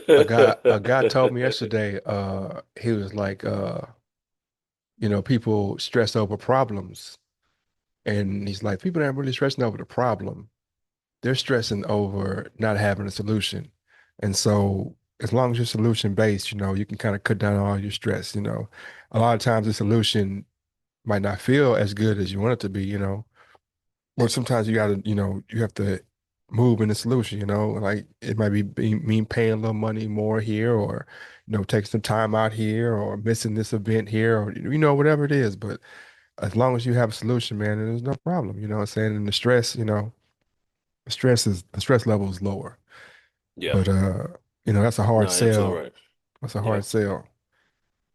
A guy told me yesterday, he was like, people stress over problems. And he's like, people aren't really stressing over the problem. They're stressing over not having a solution. And so as long as you're solution based, you can kind of cut down all your stress. A lot of times the solution might not feel as good as you want it to be. Or sometimes you gotta, you have to move in the solution. Like it might mean paying a little money more here or, taking some time out here or missing this event here or, whatever it is. But as long as you have a solution, man, there's no problem. You know what I'm saying? And the stress level is lower. Yeah. But that's a hard No, you're absolutely sell. right. That's a Yeah. hard sell.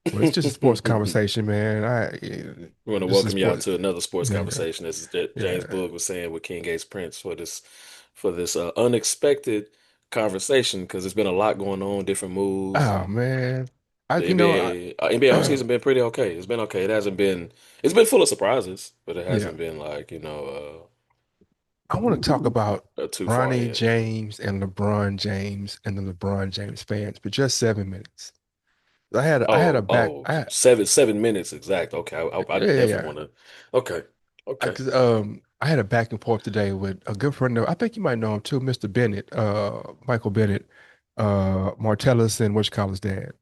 But it's just a sports conversation, man. We want to This is welcome you out sport. to another sports Yeah, conversation. This is James yeah. Boog was saying with King Gates Prince for this unexpected conversation because there's been a lot going on, different moves. Oh man, I The you know I NBA offseason been pretty okay. It's been okay. It's been full of surprises, but it yeah. hasn't been like, I want to talk about too far Bronny yet. James and LeBron James and the LeBron James fans for just 7 minutes. I had a back. Seven minutes exact. Okay, I Yeah, yeah, definitely yeah. want to. Okay, okay. I had a back and forth today with a good friend of, I think you might know him too, Mr. Bennett, Michael Bennett, Martellus and what you call his dad.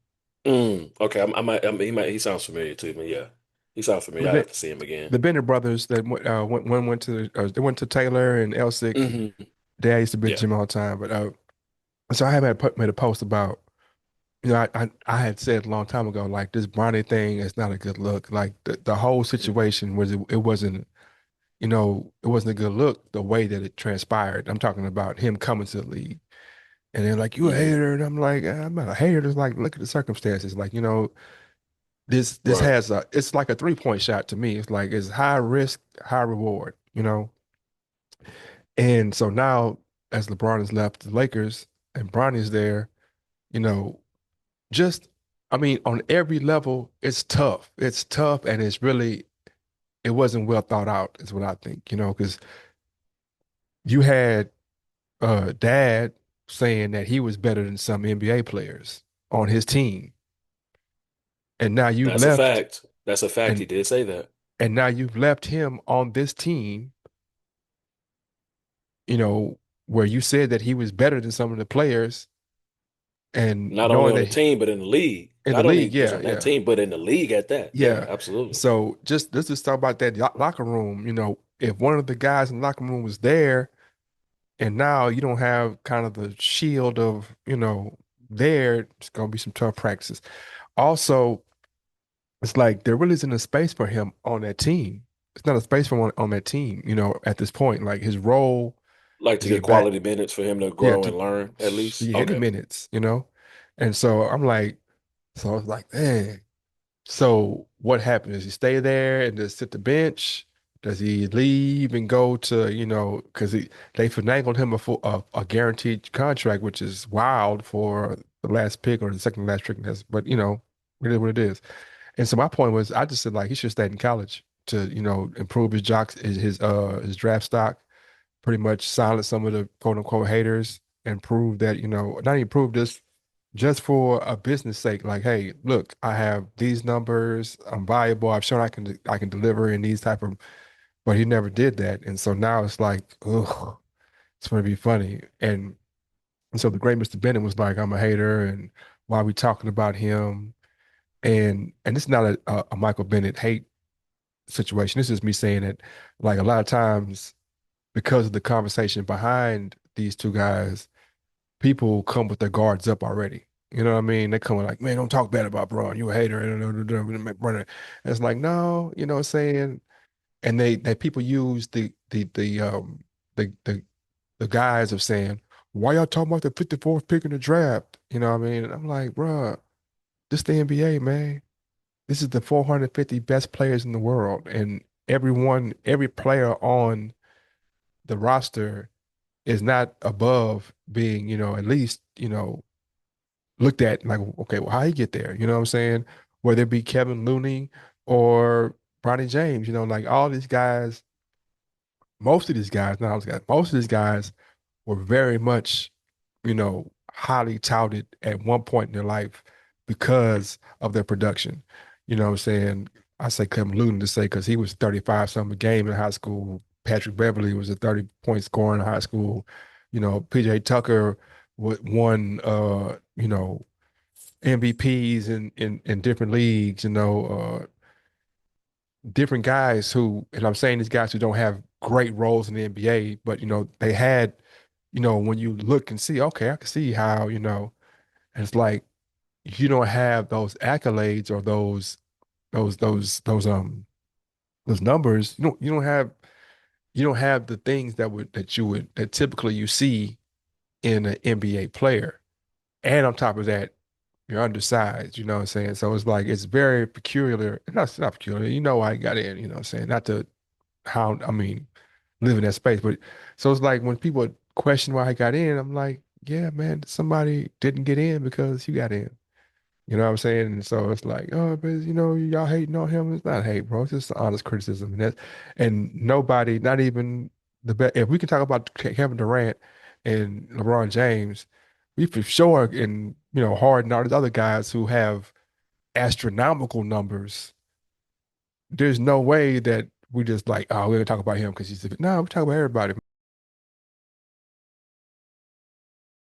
Okay, he sounds familiar to me. Yeah, he sounds The familiar. I Ben- have to see him again. the Bennett brothers that went to Taylor and Elsick. Hmm. Dad used to be at the Yeah. gym all the time, but so I have made a post about, I had said a long time ago, like this Bronny thing is not a good look. Like the whole situation it wasn't a good look the way that it transpired. I'm talking about him coming to the league. And they're like, you a Hmm. hater. And I'm like, I'm not a hater. It's like, look at the circumstances. Like, this Right. it's like a 3-point shot to me. It's like, it's high risk, high reward. And so now, as LeBron has left the Lakers and Bronny's there, you know, just, I mean, on every level, it's tough. It's tough. And it wasn't well thought out, is what I think, because you had dad saying that he was better than some NBA players on his team. And now you've That's a left fact. That's a fact. and He did say that. and now you've left him on this team, you know, where you said that he was better than some of the players and Not only knowing on the that team, but in the league. in the Not only league, just yeah, on that yeah, team, but in the league at that. Yeah, yeah. absolutely. So just let's just talk about that locker room. If one of the guys in the locker room was there and now you don't have kind of the shield of, there, it's gonna be some tough practices. Also, it's like there really isn't a space for him on that team. It's not a space for him on that team, at this point. Like his role Like to is a get back, quality minutes for him to yeah, grow and learn at least. be any Okay. minutes. And so I'm like, so I was like, man. So what happens? Does he stay there and just sit the bench? Does he leave and go to, because they finagled him a guaranteed contract, which is wild for the last pick or the second last pick. But it is what it is. And so my point was, I just said like he should stay in college to improve his jocks his draft stock, pretty much silence some of the quote unquote haters and prove that not even prove this just for a business sake. Like, hey, look, I have these numbers. I'm valuable. I've shown I can deliver in these type of. But he never did that, and so now it's like, ugh, it's going to be funny. And so the great Mr. Bennett was like, I'm a hater, and why are we talking about him? And it's not a Michael Bennett hate situation. This is me saying that, like a lot of times, because of the conversation behind these two guys, people come with their guards up already. You know what I mean? They come with like, man, don't talk bad about Braun. You a hater. And it's like, no, you know what I'm saying? And they people use the the guise of saying, why y'all talking about the 54th pick in the draft? You know what I mean? And I'm like, bruh, this the NBA, man. This is the 450 best players in the world. And every player on the roster is not above being, at least, looked at like, okay, well, how he get there? You know what I'm saying? Whether it be Kevin Looney or Bronny James, like all these guys, most of these guys, not all these guys, most of these guys were very much, highly touted at one point in their life because of their production. You know what I'm saying? I say Kevin Luton to say because he was 35 something a game in high school. Patrick Beverly was a 30-point scorer in high school. You know, PJ Tucker won MVPs in different leagues, different guys who, and I'm saying these guys who don't have great roles in the NBA, but they had, when you look and see, okay, I can see how, and it's like you don't have those accolades or those numbers. You don't have the things that typically you see in an NBA player. And on top of that, you're undersized, you know what I'm saying? So it's like it's very peculiar. It's not peculiar. You know why I got in, you know what I'm saying? Not to how I mean live in that space. But so it's like when people question why I got in, I'm like, yeah, man, somebody didn't get in because you got in. You know what I'm saying? And so it's like, oh, but y'all hating on him. It's not hate, bro. It's just honest criticism. And nobody, not even the best. If we can talk about Kevin Durant and LeBron James, we for sure, and Harden, all these other guys who have astronomical numbers. There's no way that we just like, oh, we're gonna talk about him because no, we talk about everybody,